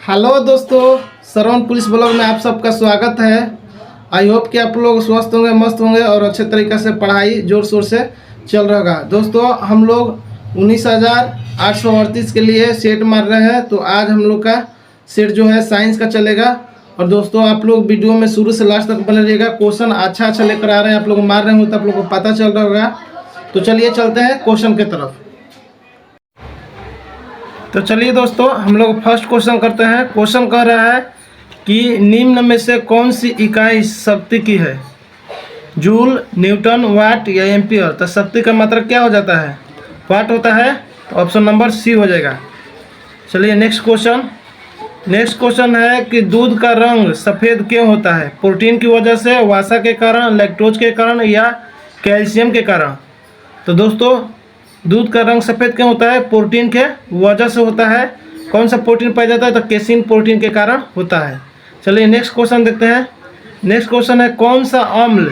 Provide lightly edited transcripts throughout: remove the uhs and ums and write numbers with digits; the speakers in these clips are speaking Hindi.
हेलो दोस्तों, श्रवण पुलिस ब्लॉग में आप सबका स्वागत है। आई होप कि आप लोग स्वस्थ होंगे, मस्त होंगे और अच्छे तरीके से पढ़ाई जोर शोर से चल रहा होगा। दोस्तों हम लोग 19,838 के लिए सेट मार रहे हैं। तो आज हम लोग का सेट जो है साइंस का चलेगा। और दोस्तों आप लोग वीडियो में शुरू से लास्ट तक बने रहिएगा। क्वेश्चन अच्छा लेकर आ रहे हैं, आप लोग मार रहे हो तो आप लोग को पता चल रहा होगा। तो चलिए चलते हैं क्वेश्चन की तरफ। तो चलिए दोस्तों हम लोग फर्स्ट क्वेश्चन करते हैं। क्वेश्चन कह रहा है कि निम्न में से कौन सी इकाई शक्ति की है? जूल, न्यूटन, वाट या एम्पियर। तो शक्ति का मात्रक क्या हो जाता है? वाट होता है। तो ऑप्शन नंबर सी हो जाएगा। चलिए नेक्स्ट क्वेश्चन। नेक्स्ट क्वेश्चन है कि दूध का रंग सफ़ेद क्यों होता है? प्रोटीन की वजह से, वसा के कारण, लैक्टोज के कारण या कैल्शियम के कारण। तो दोस्तों दूध का रंग सफ़ेद क्यों होता है? प्रोटीन के वजह से होता है। कौन सा प्रोटीन पाया जाता है? तो केसिन प्रोटीन के कारण होता है। चलिए नेक्स्ट क्वेश्चन देखते हैं। नेक्स्ट क्वेश्चन है कौन सा अम्ल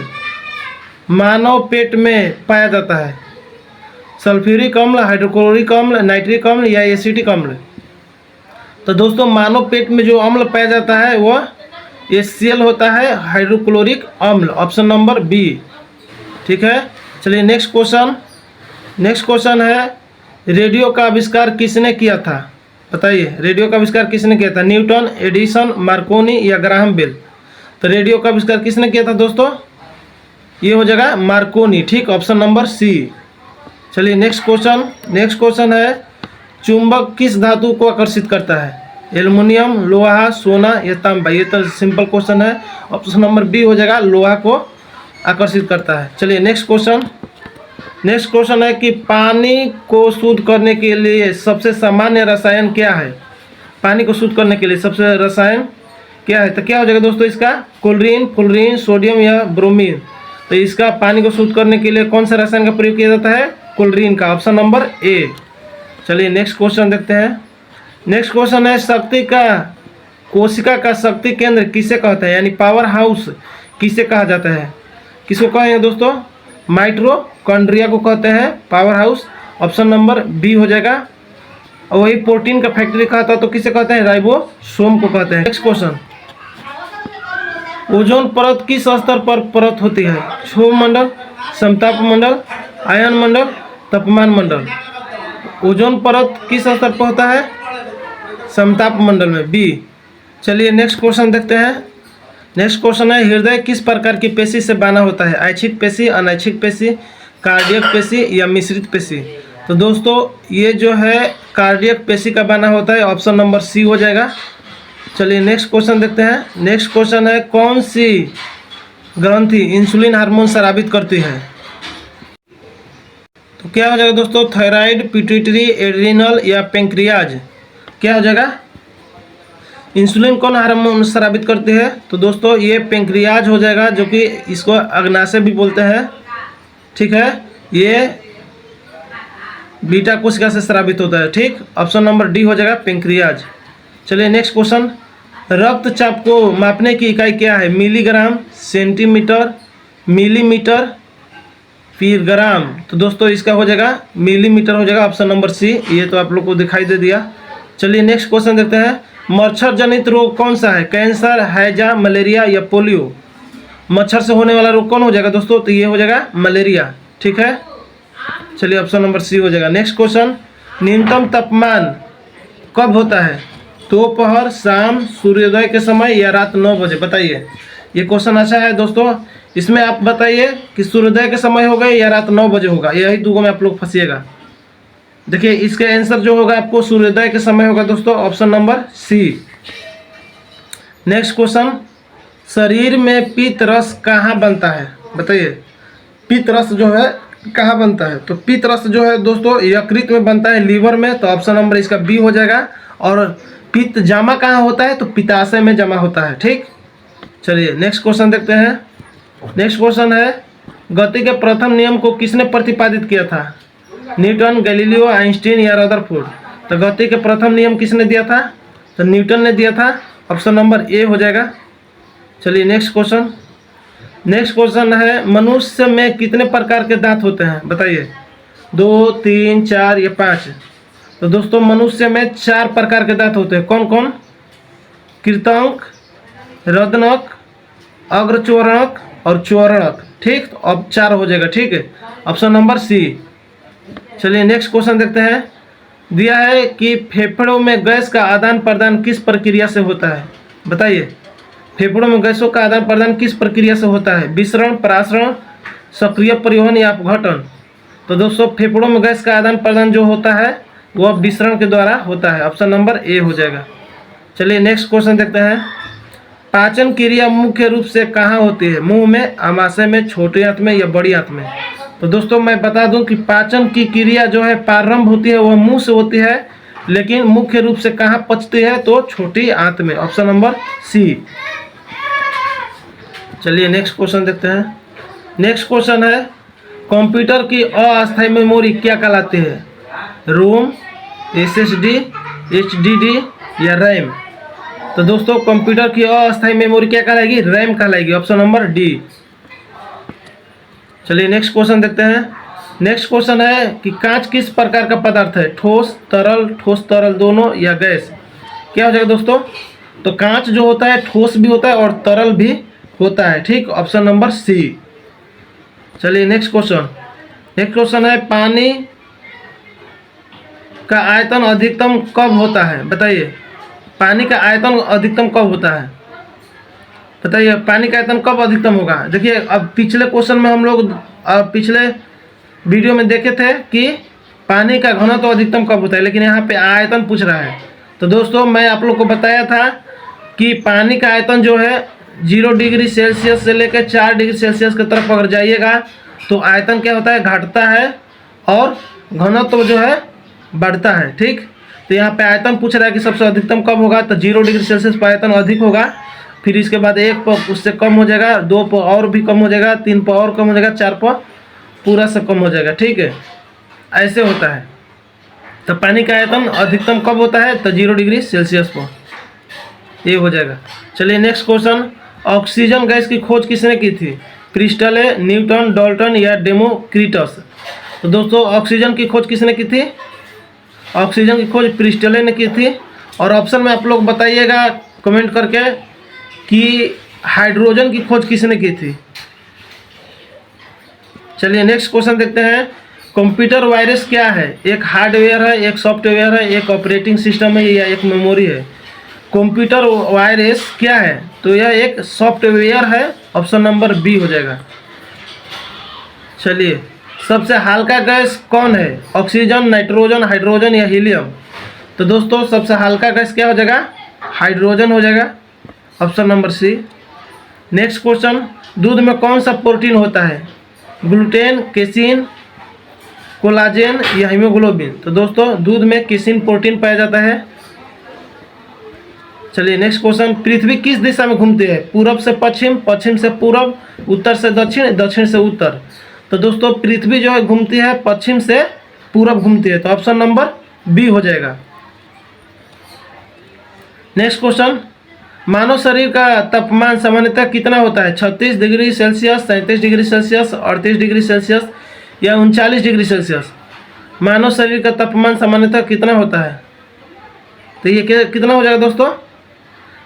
मानव पेट में पाया जाता है? सल्फ्यूरिक अम्ल, हाइड्रोक्लोरिक अम्ल, नाइट्रिक अम्ल या एसिटिक अम्ल। तो दोस्तों मानव पेट में जो अम्ल पाया जाता है वह HCl होता है, हाइड्रोक्लोरिक अम्ल। ऑप्शन नंबर बी ठीक है। चलिए नेक्स्ट क्वेश्चन। नेक्स्ट क्वेश्चन है रेडियो का आविष्कार किसने किया था? बताइए रेडियो का आविष्कार किसने किया था? न्यूटन, एडिसन, मार्कोनी या ग्राहम बेल। तो रेडियो का आविष्कार किसने किया था दोस्तों? ये हो जाएगा मार्कोनी। ठीक, ऑप्शन नंबर सी। चलिए नेक्स्ट क्वेश्चन। नेक्स्ट क्वेश्चन है चुंबक किस धातु को आकर्षित करता है? एल्युमिनियम, लोहा, सोना या तांबा। ये तो सिंपल क्वेश्चन है। ऑप्शन नंबर बी हो जाएगा, लोहा को आकर्षित करता है। चलिए नेक्स्ट क्वेश्चन। नेक्स्ट क्वेश्चन है कि पानी को शुद्ध करने के लिए सबसे सामान्य रसायन क्या है? पानी को शुद्ध करने के लिए सबसे रसायन क्या है? तो क्या हो जाएगा दोस्तों इसका? क्लोरीन, फ्लोरीन, सोडियम या ब्रोमीन। तो इसका पानी को शुद्ध करने के लिए कौन सा रसायन का प्रयोग किया जाता है? क्लोरीन का। Option number A. चलिए नेक्स्ट क्वेश्चन देखते हैं। नेक्स्ट क्वेश्चन है शक्ति का कोशिका का शक्ति केंद्र किसे कहते हैं? यानी पावर हाउस किसे कहा जाता है? किसको कहेंगे दोस्तों? माइटोकॉन्ड्रिया को कहते हैं power house. Option number B हो जाएगा। और वही प्रोटीन का फैक्ट्री कहा था तो किसे कहते हैं? राइबोसोम को कहते हैं। Next question. ओजोन परत किस स्तर पर परत होती है? क्षोभ मंडल, समताप मंडल, आयन मंडल, तापमान मंडल। ओजोन परत किस स्तर पर होता है? समताप मंडल में, बी। चलिए नेक्स्ट क्वेश्चन देखते हैं। नेक्स्ट क्वेश्चन है हृदय किस प्रकार की पेशी से बना होता है? ऐच्छिक पेशी, अनैच्छिक पेशी, कार्डियक पेशी या मिश्रित पेशी। तो दोस्तों ये जो है कार्डियक पेशी का बना होता है। ऑप्शन नंबर सी हो जाएगा। चलिए नेक्स्ट क्वेश्चन देखते हैं। नेक्स्ट क्वेश्चन है कौन सी ग्रंथि इंसुलिन हार्मोन स्रावित करती है? तो क्या हो जाएगा दोस्तों? थायराइड, पिट्यूटरी, एड्रिनल या पेंक्रियाज। क्या हो जाएगा? इंसुलिन कौन हार्मोन स्रावित करती है? तो दोस्तों ये पेंक्रियाज हो जाएगा, जो कि इसको अग्नाशय भी बोलते हैं। ठीक है, ये बीटा कोशिका से स्रावित होता है। ठीक, ऑप्शन नंबर डी हो जाएगा पेंक्रियाज। चलिए नेक्स्ट क्वेश्चन। रक्तचाप को मापने की इकाई क्या है? मिलीग्राम, सेंटीमीटर, मिलीमीटर, फिर ग्राम। तो दोस्तों इसका हो जाएगा मिलीमीटर हो जाएगा। Option number C. ये तो आप लोग को दिखाई दे दिया। चलिए नेक्स्ट क्वेश्चन देखते हैं। मच्छर जनित रोग कौन सा है? कैंसर, हैजा, मलेरिया या पोलियो। मच्छर से होने वाला रोग कौन हो जाएगा दोस्तों? तो ये हो जाएगा मलेरिया। ठीक है, चलिए ऑप्शन नंबर सी हो जाएगा। Next question. न्यूनतम तापमान कब होता है? दोपहर, शाम, सूर्योदय के समय या रात 9 बजे। बताइए, ये क्वेश्चन अच्छा है दोस्तों। इसमें आप बताइए कि सूर्योदय के समय होगा या रात 9 बजे होगा। यही दो में आप लोग फंसिएगा। देखिए इसके आंसर जो होगा आपको सूर्योदय के समय होगा दोस्तों। Option number C. Next question. शरीर में पित्त रस कहाँ बनता है? बताइए पित्त रस जो है कहाँ बनता है? तो पित्त रस जो है दोस्तों यकृत में बनता है, लीवर में। तो ऑप्शन नंबर इसका बी हो जाएगा। और पित्त जमा कहाँ होता है? तो पित्ताशय में जमा होता है। ठीक, चलिए नेक्स्ट क्वेश्चन देखते हैं। नेक्स्ट क्वेश्चन है गति के प्रथम नियम को किसने प्रतिपादित किया था? न्यूटन, गैलीलियो, आइंस्टीन या रदरफोर्ड। तो गति के प्रथम नियम किसने दिया था? तो न्यूटन ने दिया था। ऑप्शन नंबर ए हो जाएगा। चलिए नेक्स्ट क्वेश्चन। नेक्स्ट क्वेश्चन है मनुष्य में कितने प्रकार के दांत होते हैं? बताइए 2, 3, 4 या 5। तो दोस्तों मनुष्य में 4 प्रकार के दांत होते हैं। कौन कौन? कृतंक, रदनक, अग्रच्वर्णक और च्वर्णक। ठीक, तो अब 4 हो जाएगा। ठीक है, ऑप्शन नंबर सी। चलिए नेक्स्ट क्वेश्चन देखते हैं। दिया है कि फेफड़ों में गैस का आदान प्रदान किस प्रक्रिया से होता है? बताइए, फेफड़ों में गैसों का आदान प्रदान किस प्रक्रिया से होता है? विसरण, परासरण, सक्रिय परिवहन या अपघटन? तो दोस्तों फेफड़ों में गैस का आदान प्रदान जो होता है वह विसरण के द्वारा होता है। ऑप्शन नंबर ए हो जाएगा। चलिए नेक्स्ट क्वेश्चन देखते हैं। पाचन क्रिया मुख्य रूप से कहाँ होती है? मुंह में, आमाशय में, छोटे आंत में या बड़ी आंत में? तो दोस्तों मैं बता दूं कि पाचन की क्रिया जो है प्रारंभ होती है वह मुंह से होती है, लेकिन मुख्य रूप से कहाँ पचती है? तो छोटी आंत में। Option number C. चलिए नेक्स्ट क्वेश्चन देखते हैं। नेक्स्ट क्वेश्चन है, कंप्यूटर की अस्थायी मेमोरी क्या कहलाती है? रोम, एसएसडी, एचडीडी या रैम? तो दोस्तों कंप्यूटर की अस्थायी मेमोरी क्या कहलाएगी? रैम कहलाएगी। Option number D. चलिए नेक्स्ट क्वेश्चन देखते हैं। नेक्स्ट क्वेश्चन है कि कांच किस प्रकार का पदार्थ है? ठोस तरल दोनों या गैस? क्या हो जाएगा दोस्तों? तो कांच जो होता है ठोस भी होता है और तरल भी होता है। ठीक, ऑप्शन नंबर सी। चलिए नेक्स्ट क्वेश्चन। नेक्स्ट क्वेश्चन है, पानी का आयतन अधिकतम कब होता है? बताइए, पानी का आयतन अधिकतम कब होता है? बताइए, पानी का आयतन कब अधिकतम होगा? देखिए, अब पिछले क्वेश्चन में हम लोग पिछले वीडियो में देखे थे कि पानी का घनत्व अधिकतम कब होता है, लेकिन यहाँ पे आयतन पूछ रहा है। तो दोस्तों मैं आप लोग को बताया था कि पानी का आयतन जो है 0 डिग्री सेल्सियस से लेकर 4 डिग्री सेल्सियस की तरफ अगर जाइएगा तो आयतन क्या होता है? घटता है और घनत्व जो है बढ़ता है। ठीक, तो यहाँ पे आयतन पूछ रहा है कि सबसे अधिकतम कब होगा? तो 0 डिग्री सेल्सियस पर आयतन अधिक होगा, फिर इसके बाद 1 पर उससे कम हो जाएगा, 2 पर और भी कम हो जाएगा, 3 पर और कम हो जाएगा, 4 पर पूरा से कम हो जाएगा। ठीक है, ऐसे होता है। तो पानी का आयतन अधिकतम कब होता है? तो 0 डिग्री सेल्सियस पर, ये हो जाएगा। चलिए नेक्स्ट क्वेश्चन, ऑक्सीजन गैस की खोज किसने की थी? प्रिस्टले, न्यूटन, डाल्टन या डेमोक्रिटस? तो दोस्तों ऑक्सीजन की खोज किसने की थी? ऑक्सीजन की खोज प्रिस्टले ने की थी। और ऑप्शन में आप लोग बताइएगा कमेंट करके कि हाइड्रोजन की खोज किसने की थी। चलिए नेक्स्ट क्वेश्चन देखते हैं। कंप्यूटर वायरस क्या है? एक हार्डवेयर है, एक सॉफ्टवेयर है, एक ऑपरेटिंग सिस्टम है या एक मेमोरी है? कंप्यूटर वायरस क्या है? तो यह एक सॉफ्टवेयर है। ऑप्शन नंबर बी हो जाएगा। चलिए, सबसे हल्का गैस कौन है? ऑक्सीजन, नाइट्रोजन, हाइड्रोजन या हीलियम? तो दोस्तों सबसे हल्का गैस क्या हो जाएगा? हाइड्रोजन हो जाएगा। Option number C. Next question, दूध में कौन सा प्रोटीन होता है? ग्लूटेन, केसिन, कोलाजेन या हीमोग्लोबिन? तो दोस्तों दूध में केसिन प्रोटीन पाया जाता है। चलिए नेक्स्ट क्वेश्चन, पृथ्वी किस दिशा में घूमती है? पूरब से पश्चिम, पश्चिम से पूरब, उत्तर से दक्षिण, दक्षिण से उत्तर? तो दोस्तों पृथ्वी जो है घूमती है पश्चिम से पूरब घूमती है। तो ऑप्शन नंबर बी हो जाएगा। नेक्स्ट क्वेश्चन, मानव शरीर का तापमान सामान्यतः कितना होता है? 36 degree Celsius, 37 degree Celsius, 38 degree Celsius या 39 डिग्री सेल्सियस? मानव शरीर का तापमान सामान्यतः कितना होता है? तो ये कितना हो जाएगा दोस्तों?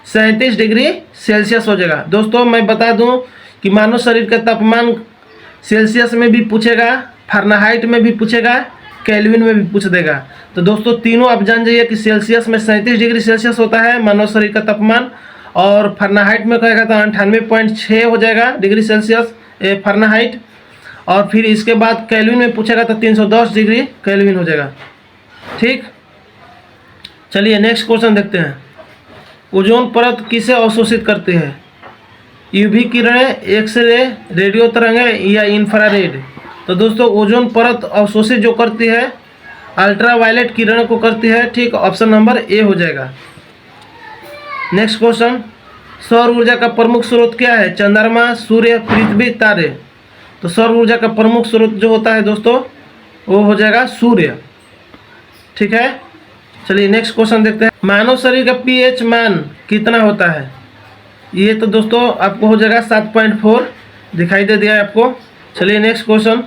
37 डिग्री सेल्सियस हो जाएगा। दोस्तों मैं बता दूं कि मानव शरीर का तापमान सेल्सियस में भी पूछेगा, फ़ारेनहाइट में भी पूछेगा, केल्विन में भी पूछ देगा। तो दोस्तों तीनों आप जान जाइए कि सेल्सियस में 37 डिग्री सेल्सियस होता है मानव शरीर का तापमान, और फ़ारेनहाइट में कहेगा तो 98.6 हो जाएगा डिग्री सेल्सियस फ़ारेनहाइट, और फिर इसके बाद केल्विन में पूछेगा तो 310 डिग्री केल्विन हो जाएगा। ठीक, चलिए नेक्स्ट क्वेश्चन देखते हैं। ओजोन परत किसे अवशोषित करती है? यूवी किरणें, एक्सरे, रेडियो तरंगें या इंफ्रारेड? तो दोस्तों ओजोन परत अवशोषित जो करती है अल्ट्रावायलेट किरणों को करती है। ठीक, ऑप्शन नंबर ए हो जाएगा। नेक्स्ट क्वेश्चन, सौर ऊर्जा का प्रमुख स्रोत क्या है? चंद्रमा, सूर्य, पृथ्वी, तारे? तो सौर ऊर्जा का प्रमुख स्रोत जो होता है दोस्तों वो हो जाएगा सूर्य। ठीक है, चलिए नेक्स्ट क्वेश्चन देखते हैं। मानव शरीर का पीएच मान कितना होता है? ये तो दोस्तों आपको हो जाएगा 7.4, दिखाई दे दिया है आपको। चलिए नेक्स्ट क्वेश्चन।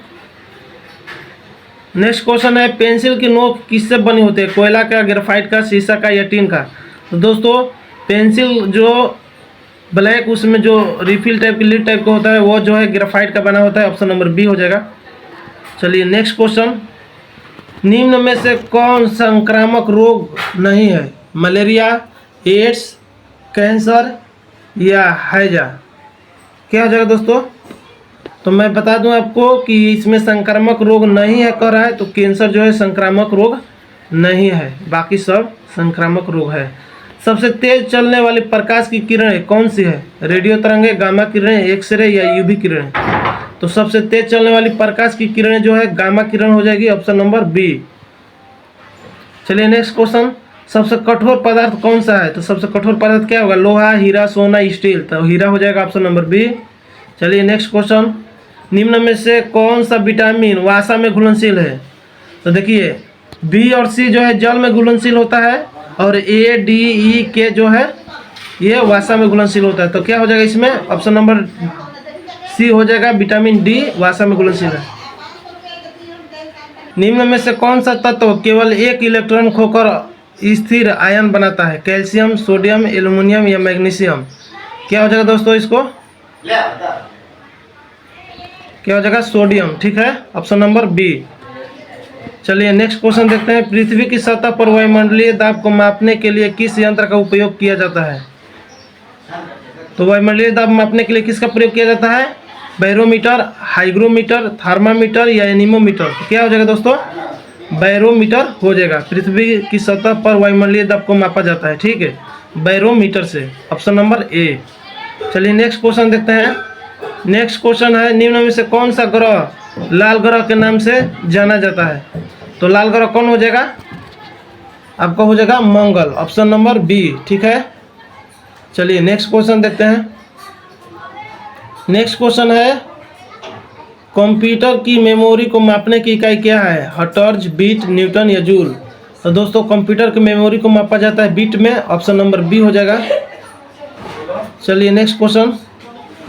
नेक्स्ट क्वेश्चन है, पेंसिल की नोक किससे बनी होती है? कोयला का, ग्रेफाइट का, शीशा का या टीन का? तो दोस्तों पेंसिल जो ब्लैक उसमें जो रिफिल टाइप की लीड टाइप का होता है वो जो है ग्रेफाइट का बना होता है। ऑप्शन नंबर बी हो जाएगा। चलिए नेक्स्ट क्वेश्चन, निम्न में से कौन संक्रामक रोग नहीं है? मलेरिया, एड्स, कैंसर या हैजा? क्या हो जाएगा दोस्तों? तो मैं बता दूं आपको कि इसमें संक्रामक रोग नहीं है कह रहा है, तो कैंसर जो है संक्रामक रोग नहीं है, बाकी सब संक्रामक रोग है। सबसे तेज चलने वाली प्रकाश की किरणें कौन सी है? रेडियो तरंगे, गामा किरणें, एक्सरे या यूवी किरणें? तो सबसे तेज चलने वाली प्रकाश की किरणें जो है गामा किरण हो जाएगी। Option number B. चलिए नेक्स्ट क्वेश्चन, सबसे कठोर पदार्थ कौन सा है? तो सबसे कठोर पदार्थ क्या होगा? लोहा, हीरा, सोना, स्टील। तो हीरा हो जाएगा। Option number B. चलिए नेक्स्ट क्वेश्चन, निम्न में से कौन सा विटामिन वसा में घुलनशील है? तो देखिए बी और सी जो है जल में घुलनशील होता है और ए, डी, ई, के जो है ये वसा में घुलनशील होता है। तो क्या हो जाएगा इसमें? ऑप्शन नंबर सी हो जाएगा, विटामिन डी वसा में घुलनशील है। निम्न में से कौन सा तत्व केवल एक इलेक्ट्रॉन खोकर स्थिर आयन बनाता है? कैल्शियम, सोडियम, एल्युमिनियम या मैग्नीशियम? क्या हो जाएगा दोस्तों इसको? क्या हो जाएगा? सोडियम। ठीक है, ऑप्शन नंबर बी। चलिए नेक्स्ट क्वेश्चन देखते हैं, पृथ्वी की सतह पर वायुमंडलीय दाब को मापने के लिए किस यंत्र का उपयोग किया जाता है? तो वायुमंडलीय दाब मापने के लिए किसका प्रयोग किया जाता है? बैरोमीटर, हाइग्रोमीटर, थर्मामीटर या एनीमोमीटर? तो क्या हो जाएगा दोस्तों? बैरोमीटर हो जाएगा। पृथ्वी की सतह पर वायुमंडलीय दाब को मापा जाता है, ठीक है, बैरोमीटर से। Option number A. चलिए नेक्स्ट क्वेश्चन देखते हैं। नेक्स्ट क्वेश्चन है, निम्न में से कौन सा ग्रह लाल ग्रह के नाम से जाना जाता है? तो लाल ग्रह कौन हो जाएगा? आपका हो जाएगा मंगल। Option number B. ठीक है, चलिए नेक्स्ट क्वेश्चन देखते हैं। नेक्स्ट क्वेश्चन है, कंप्यूटर की मेमोरी को मापने की इकाई क्या है? हर्ट्ज, बीट, न्यूटन या जूल? तो दोस्तों कंप्यूटर की मेमोरी को मापा जाता है बीट में। ऑप्शन नंबर बी हो जाएगा। चलिए नेक्स्ट क्वेश्चन,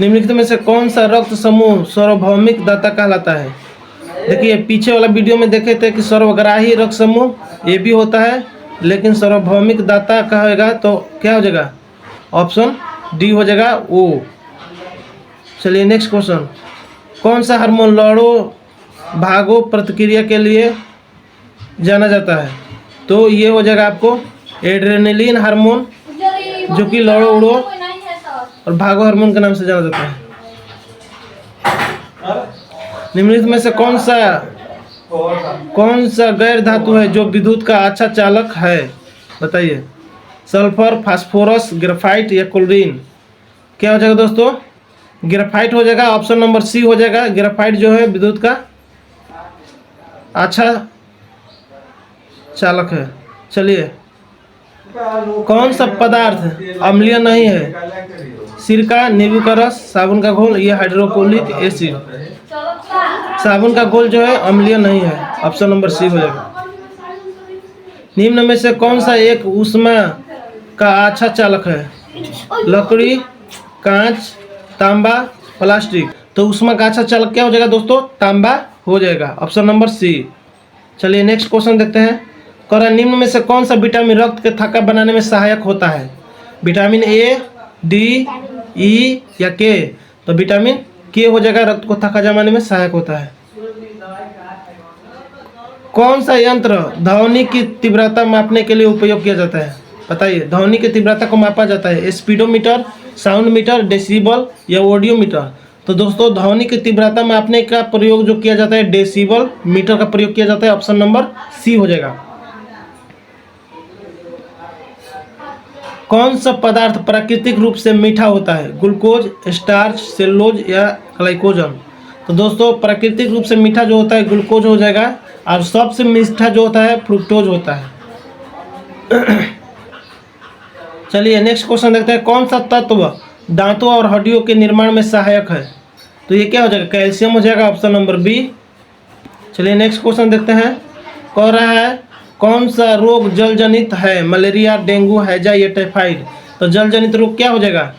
निम्नलिखित में से कौन सा रक्त समूह सार्वभौमिक दाता कहलाता है? देखिए पीछे वाला वीडियो में देखे थे कि सर्वग्राही रक्त समूह ये भी होता है, लेकिन सार्वभौमिक दाता कहेगा तो क्या हो जाएगा? ऑप्शन डी हो जाएगा, ओ। चलिए नेक्स्ट क्वेश्चन, कौन सा हार्मोन लड़ो भागो प्रतिक्रिया के लिए जाना जाता है? तो ये हो जाएगा आपको एड्रेनलिन हार्मोन, जो कि लड़ो उड़ो और भागो हार्मोन के नाम से जाना जाता है। निम्नलिखित में से कौन सा गैर धातु है जो विद्युत का अच्छा चालक है? बताइए। सल्फर, फास्फोरस, ग्रेफाइट या क्लोरीन? क्या हो जाएगा दोस्तों? ग्रेफाइट हो जाएगा। ऑप्शन नंबर सी हो जाएगा, ग्रेफाइट जो है विद्युत का अच्छा चालक है। चलिए, कौन सा पदार्थ अम्लीय नहीं है? सिरका, नींबू का रस, साबुन का घोल या हाइड्रोक्लोरिक एसिड? साबुन का घोल जो है अम्लीय नहीं है। ऑप्शन नंबर सी हो जाएगा। निम्न में से कौन सा एक ऊष्मा का अच्छा चालक है? लकड़ी, कांच, तांबा, प्लास्टिक? तो ऊष्मा का अच्छा चालक क्या हो जाएगा दोस्तों? तांबा हो जाएगा। Option number C. चलिए नेक्स्ट क्वेश्चन देखते हैं। कह निम्न में से कौन सा विटामिन रक्त के थक्का बनाने में सहायक होता है? विटामिन ए, डी, ई या के? तो विटामिन के हो जाएगा, रक्त को थक्का जमाने में सहायक होता है। कौन सा यंत्र ध्वनि की तीव्रता मापने के लिए उपयोग किया जाता है? बताइए। ध्वनि की तीव्रता को मापा जाता है स्पीडोमीटर, साउंड मीटर, डेसिबल या ऑडियोमीटर? तो दोस्तों ध्वनि की तीव्रता मापने का प्रयोग जो किया जाता है डेसिबल मीटर का प्रयोग किया जाता है। ऑप्शन नंबर सी हो जाएगा। कौन सा पदार्थ प्राकृतिक रूप से मीठा होता है? ग्लूकोज, स्टार्च, सेलुलोज या ग्लाइकोजन? तो दोस्तों प्राकृतिक रूप से मीठा जो होता है ग्लूकोज हो जाएगा, और सबसे मीठा जो होता है फ्रुक्टोज होता है। चलिए नेक्स्ट क्वेश्चन देखते हैं। कौन सा तत्व दांतों और हड्डियों के निर्माण में सहायक है? तो ये क्या हो जाएगा? कैल्शियम हो जाएगा। Option number B. चलिए नेक्स्ट क्वेश्चन देखते हैं। कह रहा है कौन सा रोग जल जनित है? मलेरिया, डेंगू, हैजा या टाइफाइड? तो जल जनित रोग क्या हो जाएगा?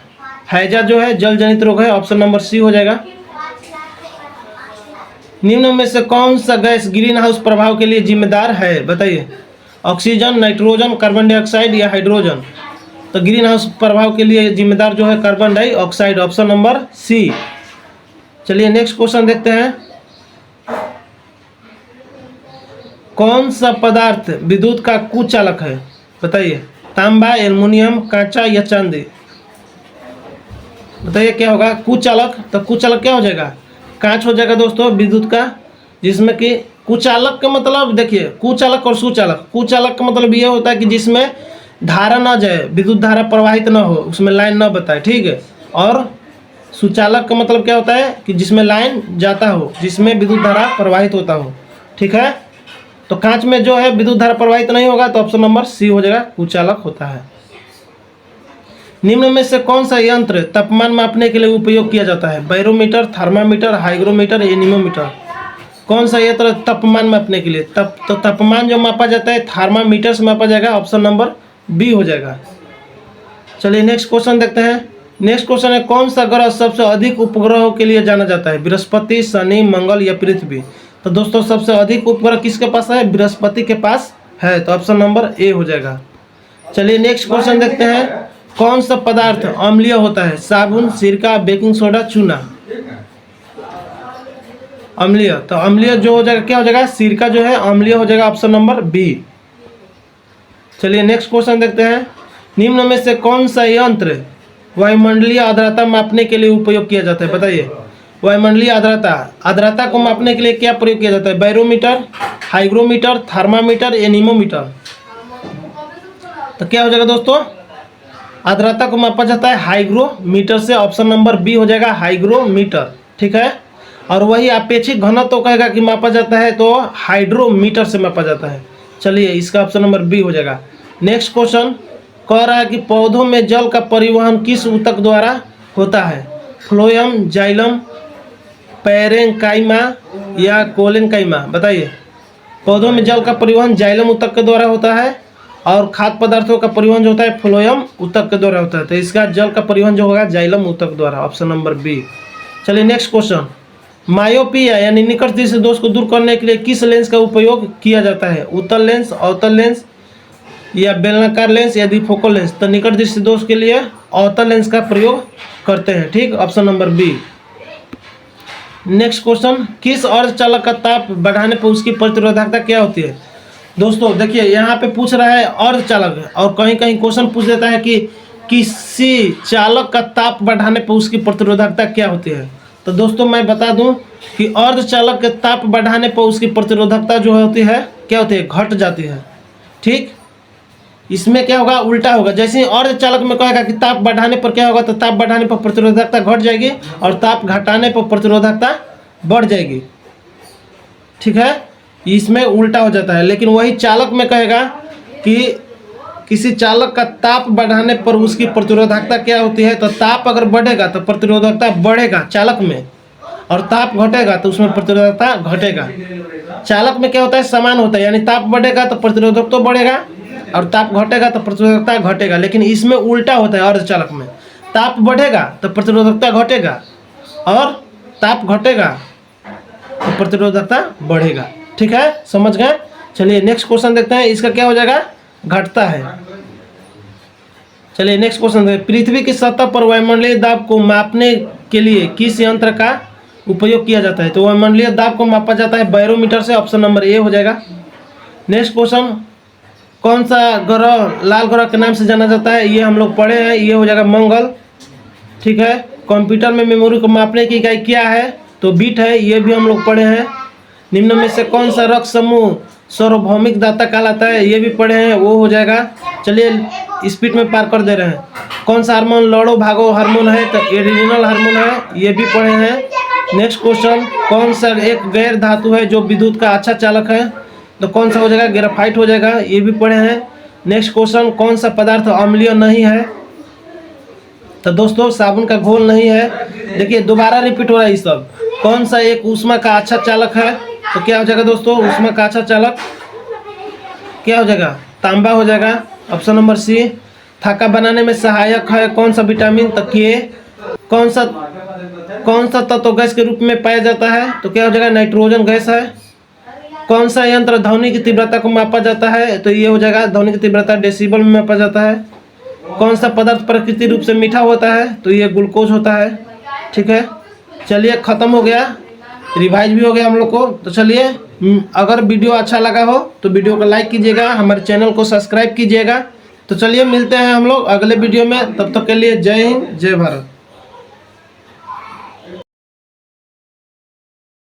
हैजा जो है जल जनित रोग है। ऑप्शन नंबर सी हो जाएगा। निम्न में से कौन सा गैस ग्रीन हाउस प्रभाव के लिए जिम्मेदार है? बताइए। ऑक्सीजन, नाइट्रोजन, कार्बन डाइऑक्साइड या हाइड्रोजन? तो ग्रीन हाउस प्रभाव के लिए जिम्मेदार जो है carbon dioxide, option number C. चलिए नेक्स्ट क्वेश्चन देखते हैं। कौन सा पदार्थ विद्युत का कुचालक है? बताइए। तांबा, एल्युमिनियम, कांचा या चांदी? बताइए क्या होगा कुचालक। तो कुचालक क्या हो जाएगा? कांच हो जाएगा दोस्तों विद्युत का, जिसमें कि कुचालक का मतलब देखिए, कुचालक और सुचालक। कुचालक का मतलब ये होता है कि जिसमें धारा ना जाए, विद्युत धारा प्रवाहित ना हो, उसमें लाइन ना बताए, ठीक है। और सुचालक का मतलब क्या होता है कि जिसमें लाइन जाता हो, जिसमें विद्युत धारा प्रवाहित होता हो, ठीक है। तो कांच में जो है विद्युत धारा प्रवाहित नहीं होगा, तो ऑप्शन नंबर सी हो जाएगा, कुचालक होता है। निम्न में से कौन सा यंत्र तापमान मापने के लिए उपयोग किया जाता है? Barometer, thermometer, hygrometer, anemometer? कौन सा यंत्र तापमान मापने के लिए? तो तापमान जो मापा जाता है थर्मामीटर से मापा जाएगा, ऑप्शन नंबर बी हो जाएगा। चलिए नेक्स्ट क्वेश्चन देखते हैं। नेक्स्ट क्वेश्चन है, कौन सा ग्रह सबसे अधिक उपग्रहों के लिए जाना जाता है? बृहस्पति, शनि, मंगल या पृथ्वी? तो दोस्तों सबसे अधिक उपग्रह किसके पास है? बृहस्पति के पास है, तो ऑप्शन नंबर ए हो जाएगा। चलिए नेक्स्ट क्वेश्चन देखते हैं। कौन सा पदार्थ अम्लीय होता है? साबुन, सिरका, बेकिंग सोडा, चूना? अम्लीय, तो अम्लीय जो हो जाएगा क्या हो जाएगा? सिरका जो है अम्लीय हो जाएगा, ऑप्शन नंबर बी। चलिए नेक्स्ट क्वेश्चन देखते हैं। निम्न में से कौन सा यंत्र वायुमंडलीय आर्द्रता मापने के लिए उपयोग किया जाता है? बताइए। वायुमंडलीय आर्द्रता को मापने के लिए क्या प्रयोग किया जाता है? Barometer, hygrometer, thermometer, anemometer? तो क्या हो जाएगा दोस्तों? आर्द्रता को मापा जाता है हाइग्रोमीटर से, ऑप्शन नंबर बी हो जाएगा, हाइग्रोमीटर, ठीक है। और वही अपेक्षित घनत्व तो कहेगा कि मापा जाता है, तो हाइड्रोमीटर से मापा जाता है। चलिए इसका ऑप्शन नंबर बी हो जाएगा। नेक्स्ट क्वेश्चन कह रहा है कि पौधों में जल का परिवहन किस ऊतक द्वारा होता है? फ्लोएम, जाइलम, पैरेंकाइमा या कोलेनकाइमा? बताइए। पौधों में जल का परिवहन जाइलम ऊतक के द्वारा होता है, और खाद्य पदार्थों का परिवहन जो होता है फ्लोएम ऊतक के द्वारा होता है। तो इसका जल का परिवहन जो होगा जाइलम ऊतक द्वारा, ऑप्शन नंबर बी। चलिए नेक्स्ट क्वेश्चन। मायोपिया यानी निकट दृष्टि दोष को दूर करने के लिए किस लेंस का उपयोग किया जाता है? उत्तल लेंस, अवतल लेंस या बेलनाकार लेंस या द्विफोकल लेंस? तो निकट दृष्टि दोष के लिए अवतल लेंस का प्रयोग करते हैं, ठीक, option number B. Next question, किस अर्धचालक का ताप बढ़ाने पर उसकी प्रतिरोधकता क्या होती है? दोस्तों देखिए यहाँ पे पूछ रहा है अर्धचालक, और कहीं कहीं क्वेश्चन पूछ देता है कि किसी चालक का ताप बढ़ाने पर उसकी प्रतिरोधकता क्या होती है। तो दोस्तों मैं बता दूं कि अर्धचालक के ताप बढ़ाने पर उसकी प्रतिरोधकता जो होती है क्या होती है? घट जाती है, ठीक। इसमें क्या होगा? उल्टा होगा। जैसे अर्धचालक में कहेगा कि ताप बढ़ाने पर क्या होगा, तो ताप बढ़ाने पर प्रतिरोधकता घट जाएगी, और ताप घटाने पर प्रतिरोधकता बढ़ जाएगी, ठीक है। इसमें उल्टा हो जाता है। लेकिन वही चालक में कहेगा कि किसी चालक का ताप बढ़ाने पर उसकी प्रतिरोधकता क्या होती है, तो ताप अगर बढ़ेगा तो प्रतिरोधकता बढ़ेगा चालक में, और ताप घटेगा तो उसमें प्रतिरोधकता घटेगा। चालक में क्या होता है? समान होता है, यानी ताप बढ़ेगा तो प्रतिरोधक तो बढ़ेगा, और ताप घटेगा तो प्रतिरोधकता घटेगा। लेकिन इसमें उल्टा होता है, अर्धचालक में ताप बढ़ेगा तो प्रतिरोधकता घटेगा, और ताप घटेगा तो प्रतिरोधकता बढ़ेगा, ठीक है, समझ गए। चलिए नेक्स्ट क्वेश्चन देखते हैं। इसका क्या हो जाएगा? घटता है। चलिए नेक्स्ट क्वेश्चन देखते हैं। पृथ्वी की सतह पर वायुमंडलीय दाब को मापने के लिए किस यंत्र का उपयोग किया जाता है? तो वायुमंडलीय दाब को मापा जाता है बैरोमीटर से, ऑप्शन नंबर ए हो जाएगा। नेक्स्ट क्वेश्चन, कौन सा ग्रह लाल ग्रह के नाम से जाना जाता है? ये हम लोग पढ़े हैं, ये हो जाएगा मंगल, ठीक है। कंप्यूटर में मेमोरी को मापने की इकाई क्या है? तो बिट है, ये भी हम लोग पढ़े हैं। निम्न में से कौन सा रक्त समूह सार्वभौमिक दाता कहलाता है? ये भी पढ़े हैं, वो हो जाएगा। चलिए स्पीड में पार कर दे रहे हैं। कौन सा हार्मोन लड़ो भागो हार्मोन है? तो एड्रेनल हार्मोन है, ये भी पढ़े हैं। नेक्स्ट क्वेश्चन, कौन सा एक गैर धातु है जो विद्युत का अच्छा चालक है? तो कौन सा हो जाएगा? ग्रेफाइट हो जाएगा, ये भी पढ़े हैं। नेक्स्ट क्वेश्चन, कौन सा पदार्थ अम्लीय नहीं है? तो दोस्तों साबुन का घोल नहीं है। देखिए दोबारा रिपीट हो रहा है ये सब। कौन सा एक ऊष्मा का अच्छा चालक है? तो क्या हो जाएगा दोस्तों? ऊष्मा का अच्छा चालक क्या हो जाएगा? तांबा हो जाएगा, ऑप्शन नंबर सी। थक्का बनाने में सहायक है कौन सा विटामिन? तो के। कौन सा तत्व गैस के रूप में पाया जाता है? तो क्या हो जाएगा? नाइट्रोजन गैस है। कौन सा यंत्र ध्वनि की तीव्रता को मापा जाता है? तो ये हो जाएगा ध्वनि की तीव्रता डेसिबल में मापा जाता है। कौन सा पदार्थ प्राकृतिक रूप से मीठा होता है? तो ये ग्लूकोज होता है। ठीक है, चलिए ख़त्म हो गया, रिवाइज भी हो गया हम लोग को। तो चलिए, अगर वीडियो अच्छा लगा हो तो वीडियो को लाइक कीजिएगा, हमारे चैनल को सब्सक्राइब कीजिएगा। तो चलिए मिलते हैं हम लोग अगले वीडियो में, तब तक के लिए जय हिंद, जय भारत।